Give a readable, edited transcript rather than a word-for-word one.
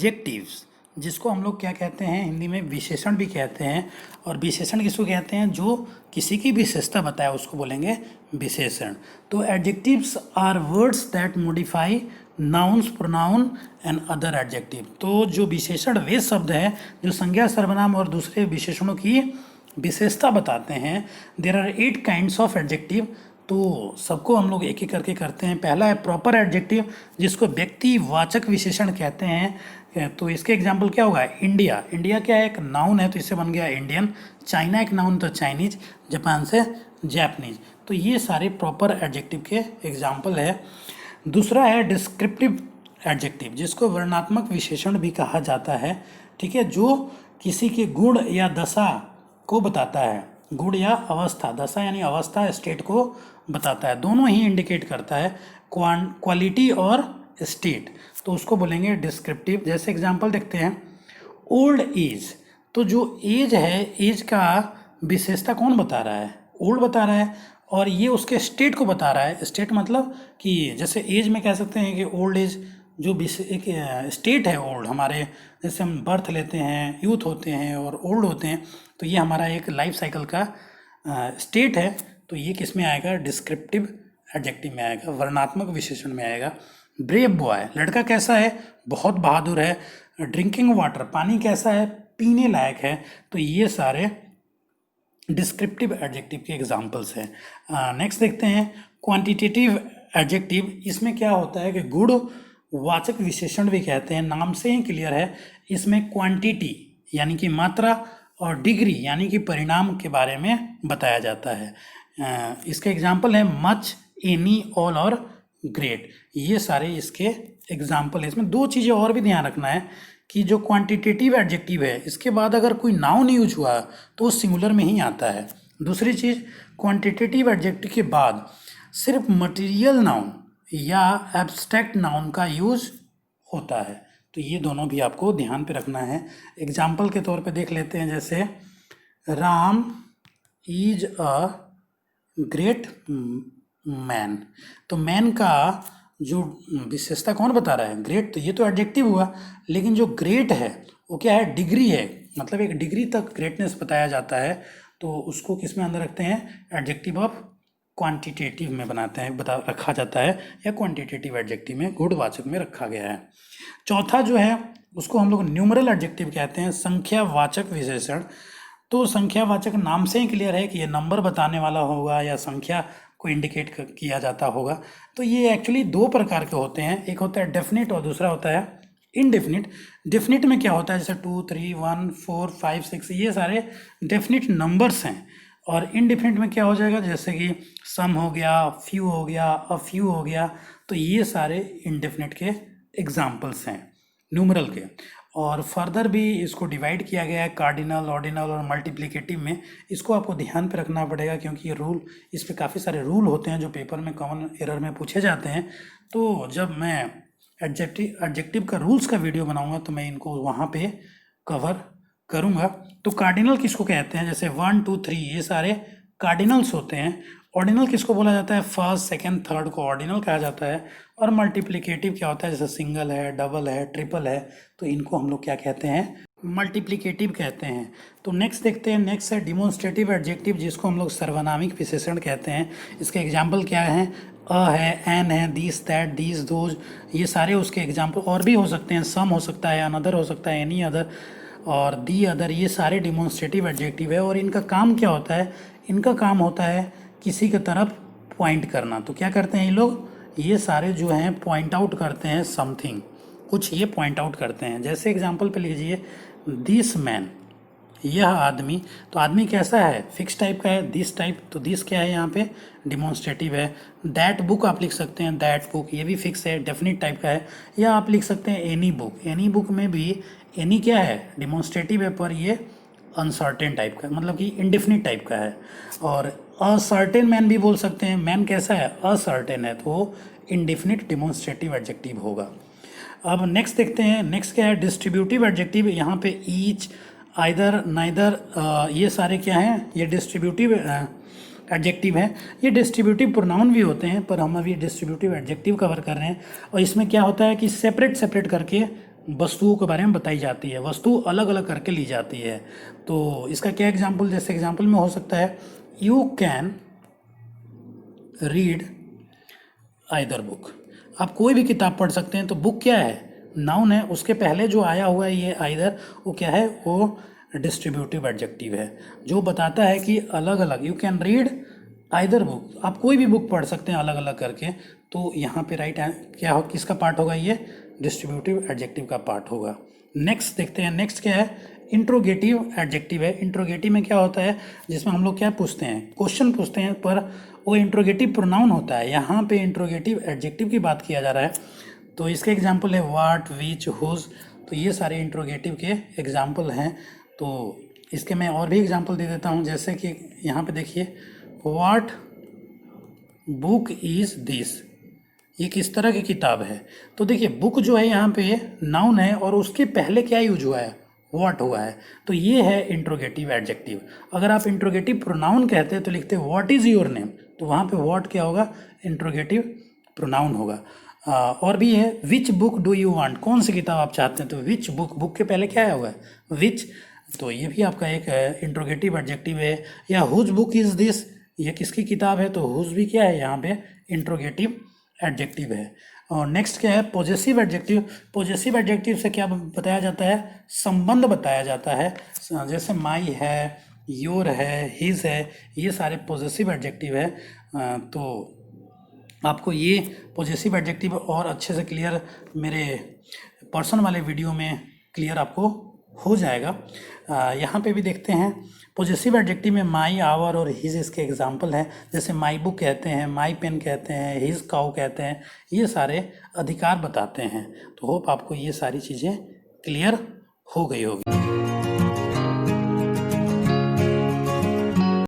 Adjectives, जिसको हम लोग क्या कहते हैं हिंदी में विशेषण भी कहते हैं। और विशेषण किसको कहते हैं? जो किसी की विशेषता बताए उसको बोलेंगे विशेषण। तो adjectives are words that modify nouns, pronoun and other adjective. तो जो विशेषण वे शब्द हैं जो संज्ञा, सर्वनाम और दूसरे विशेषणों की विशेषता बताते हैं। There are 8 kinds of adjective. तो सबको हम लोग एक एक करके करते हैं। पहला है प्रॉपर एडजेक्टिव, जिसको व्यक्तिवाचक विशेषण कहते हैं। तो इसके एग्जाम्पल क्या होगा? इंडिया, इंडिया क्या है? एक नाउन है तो इससे बन गया इंडियन। चाइना एक नाउन तो चाइनीज, जापान से जैपनीज। तो ये सारे प्रॉपर एडजेक्टिव के एग्जाम्पल है। दूसरा है डिस्क्रिप्टिव एडजेक्टिव, जिसको वर्णनात्मक विशेषण भी कहा जाता है। ठीक है, जो किसी के गुण या दशा को बताता है। गुण या अवस्था, दशा यानी अवस्था, स्टेट को बताता है। दोनों ही इंडिकेट करता है, क्वालिटी और स्टेट। तो उसको बोलेंगे डिस्क्रिप्टिव। जैसे एग्जांपल देखते हैं, ओल्ड एज। तो जो एज है, एज का विशेषता कौन बता रहा है? ओल्ड बता रहा है, और ये उसके स्टेट को बता रहा है। स्टेट मतलब कि जैसे एज में कह सकते हैं कि ओल्ड एज जो एक स्टेट है ओल्ड हमारे, जैसे हम बर्थ लेते हैं, यूथ होते हैं और ओल्ड होते हैं, तो ये हमारा एक लाइफ साइकिल का स्टेट है। तो ये किस में आएगा? डिस्क्रिप्टिव एडजेक्टिव में आएगा, वर्णनात्मक विशेषण में आएगा। ब्रेव बॉय, लड़का कैसा है? बहुत बहादुर है। ड्रिंकिंग वाटर, पानी कैसा है? पीने लायक है। तो ये सारे डिस्क्रिप्टिव एडजेक्टिव के एग्जाम्पल्स हैं। नेक्स्ट देखते हैं क्वांटिटेटिव एडजेक्टिव। इसमें क्या होता है कि गुणवाचक विशेषण भी कहते हैं, नाम से ही क्लियर है। इसमें क्वांटिटी यानी कि मात्रा और डिग्री यानी कि परिणाम के बारे में बताया जाता है। इसके एग्जाम्पल है मच, एनी, ऑल और ग्रेट। ये सारे इसके एग्जाम्पल है। इसमें दो चीज़ें और भी ध्यान रखना है कि जो क्वांटिटेटिव एडजेक्टिव है, इसके बाद अगर कोई नाउन यूज हुआ तो वो सिंगुलर में ही आता है। दूसरी चीज़, क्वांटिटेटिव एडजेक्टिव के बाद सिर्फ मटेरियल नाउन या एब्स्ट्रैक्ट नाउन का यूज होता है। तो ये दोनों भी आपको ध्यान पे रखना है। एग्जाम्पल के तौर पे देख लेते हैं, जैसे Ram is a great man. तो मैन का जो विशेषता कौन बता रहा है? ग्रेट। तो ये तो एडजेक्टिव हुआ, लेकिन जो ग्रेट है वो क्या है? डिग्री है, मतलब एक डिग्री तक ग्रेटनेस बताया जाता है। तो उसको किस में अंदर रखते हैं? एडजेक्टिव ऑफ क्वांटिटेटिव में बनाते हैं, रखा जाता है, या क्वांटिटेटिव एडजेक्टिव में, गुणवाचक में रखा गया है। चौथा जो है उसको हम लोग न्यूमरल एडजेक्टिव कहते हैं, संख्यावाचक विशेषण। तो संख्यावाचक नाम से ही क्लियर है कि ये नंबर बताने वाला होगा या संख्या को इंडिकेट किया जाता होगा। तो ये एक्चुअली दो प्रकार के होते हैं, एक होता है डेफिनिट और दूसरा होता है इनडेफिनिट। डेफिनिट में क्या होता है? जैसे 2, 3, 1, 4, 5, 6, ये सारे डेफिनिट नंबर्स हैं। और इनडेफिनिट में क्या हो जाएगा? जैसे कि सम हो गया, फ्यू हो गया, अ फ्यू हो गया। तो ये सारे इनडेफिनिट के एग्जाम्पल्स हैं न्यूमरल के। और फर्दर भी इसको डिवाइड किया गया है कार्डिनल, ऑर्डिनल और मल्टीप्लिकेटिव में। इसको आपको ध्यान पे रखना पड़ेगा, क्योंकि ये रूल, इस पे काफ़ी सारे रूल होते हैं जो पेपर में कॉमन एरर में पूछे जाते हैं। तो जब मैं एडजेक्टिव का रूल्स का वीडियो बनाऊंगा तो मैं इनको वहाँ पे कवर करूँगा। तो कार्डिनल किसको कहते हैं? जैसे 1, 2, 3 ये सारे कार्डिनल्स होते हैं। ऑर्डिनल किसको बोला जाता है? फर्स्ट, सेकंड, थर्ड को ऑर्डिनल कहा जाता है। और मल्टीप्लिकेटिव क्या होता है? जैसे सिंगल है, डबल है, ट्रिपल है, तो इनको हम लोग क्या कहते हैं? मल्टीप्लिकेटिव कहते हैं। तो नेक्स्ट देखते हैं, नेक्स्ट है डिमोन्स्ट्रेटिव एडजेक्टिव, जिसको हम लोग सर्वनामिक विशेषण कहते हैं। इसके एग्जाम्पल क्या हैं? अ है, एन है, दिस, दैट, दीज, दोज, ये सारे उसके एग्जाम्पल। और भी हो सकते हैं, सम हो सकता है, अनदर हो सकता है, एनी अदर और दी अदर। ये सारे डिमोन्स्ट्रेटिव एडजेक्टिव है। और इनका काम क्या होता है? इनका काम होता है किसी की तरफ पॉइंट करना। तो क्या करते हैं ये लोग? ये सारे जो हैं पॉइंट आउट करते हैं समथिंग, कुछ ये पॉइंट आउट करते हैं। जैसे एग्जांपल पे लीजिए, दिस मैन, यह आदमी। तो आदमी कैसा है? फिक्स टाइप का है, दिस टाइप। तो दिस क्या है यहाँ पे? डिमॉन्स्ट्रेटिव है। दैट बुक आप लिख सकते हैं, दैट बुक, ये भी फिक्स है, डेफिनिट टाइप का है। या आप लिख सकते हैं एनी बुक। एनी बुक में भी एनी क्या है? डिमॉन्स्ट्रेटिव है, पर ये अनसर्टेन टाइप का, मतलब कि इंडेफिनिट टाइप का है। और असर्टेन मैन भी बोल सकते हैं। मैन कैसा है? असर्टेन है, तो इंडेफिनिट डिमॉन्स्ट्रेटिव एडजेक्टिव होगा। अब नेक्स्ट देखते हैं, नेक्स्ट क्या है? Distributive adjective. यहाँ पे ईच, आइदर, नाइदर, ये सारे क्या हैं? ये डिस्ट्रीब्यूटिव एडजेक्टिव हैं। ये डिस्ट्रीब्यूटिव प्रोनाउन भी होते हैं, पर हम अभी डिस्ट्रीब्यूटिव एडजेक्टिव कवर कर रहे हैं। और इसमें क्या होता है कि सेपरेट करके वस्तुओं के बारे में बताई जाती है, वस्तु अलग अलग करके ली जाती है। तो इसका क्या एग्जाम्पल, जैसे एग्जाम्पल में हो सकता है you can read either book. आप कोई भी किताब पढ़ सकते हैं। तो बुक क्या है, नाउन है, उसके पहले जो आया हुआ है ये आइदर, वो क्या है, वो डिस्ट्रीब्यूटिव एडजेक्टिव है जो बताता है कि अलग अलग, you can read either book, आप कोई भी बुक पढ़ सकते हैं अलग अलग करके। तो यहाँ पे राइट क्या हो, किसका पार्ट होगा, ये डिस्ट्रीब्यूटिव एडजेक्टिव का पार्ट होगा। नेक्स्ट देखते हैं, नेक्स्ट क्या है, इंट्रोगेटिव एडजेक्टिव है। इंट्रोगेटिव में क्या होता है, जिसमें हम लोग क्या पूछते हैं, क्वेश्चन पूछते हैं, पर वो इंट्रोगेटिव प्रोनाउन होता है। यहाँ पे इंट्रोगेटिव एडजेक्टिव की बात किया जा रहा है। तो इसके एग्जाम्पल है वाट, विच, हुज। तो ये सारे इंट्रोगेटिव के एग्जाम्पल हैं। तो इसके मैं और भी एग्जाम्पल दे देता हूँ, जैसे कि यहाँ पे देखिए, वाट बुक इज़ दिस, ये किस तरह की किताब है। तो देखिए बुक जो है यहाँ पे नाउन है और उसके पहले क्या यूज हुआ है, व्हाट हुआ है। तो ये है इंट्रोगेटिव एडजेक्टिव। अगर आप इंट्रोगेटिव प्रोनाउन कहते हैं तो लिखते हैं व्हाट इज़ योर नेम, तो वहाँ पे व्हाट क्या होगा, इंट्रोगेटिव प्रोनाउन होगा। और भी है, which book do you want, कौन सी किताब आप चाहते हैं, तो विच बुक, बुक के पहले क्या आया हुआ है, विच। तो ये भी आपका एक इंट्रोगेटिव एडजेक्टिव है। या हुज बुक इज़ दिस, ये किसकी किताब है, तो हुज भी क्या है यहाँ पे इंट्रोगेटिव एडजेक्टिव है। और नेक्स्ट क्या है, पॉजेसिव एडजेक्टिव। पॉजेसिव एडजेक्टिव से क्या बताया जाता है, संबंध बताया जाता है। जैसे माई है, योर है, हिज है, ये सारे पॉजेसिव एडजेक्टिव है। तो आपको ये पॉजेसिव एडजेक्टिव और अच्छे से क्लियर मेरे पर्सन वाले वीडियो में क्लियर आपको हो जाएगा। यहाँ पे भी देखते हैं, पॉजेसिव एडजेक्टिव में माई, आवर और हिज इसके एग्जाम्पल हैं। जैसे माई बुक कहते हैं, माई पेन कहते हैं, हिज काउ कहते हैं, ये सारे अधिकार बताते हैं। तो होप आपको ये सारी चीज़ें क्लियर हो गई होगी।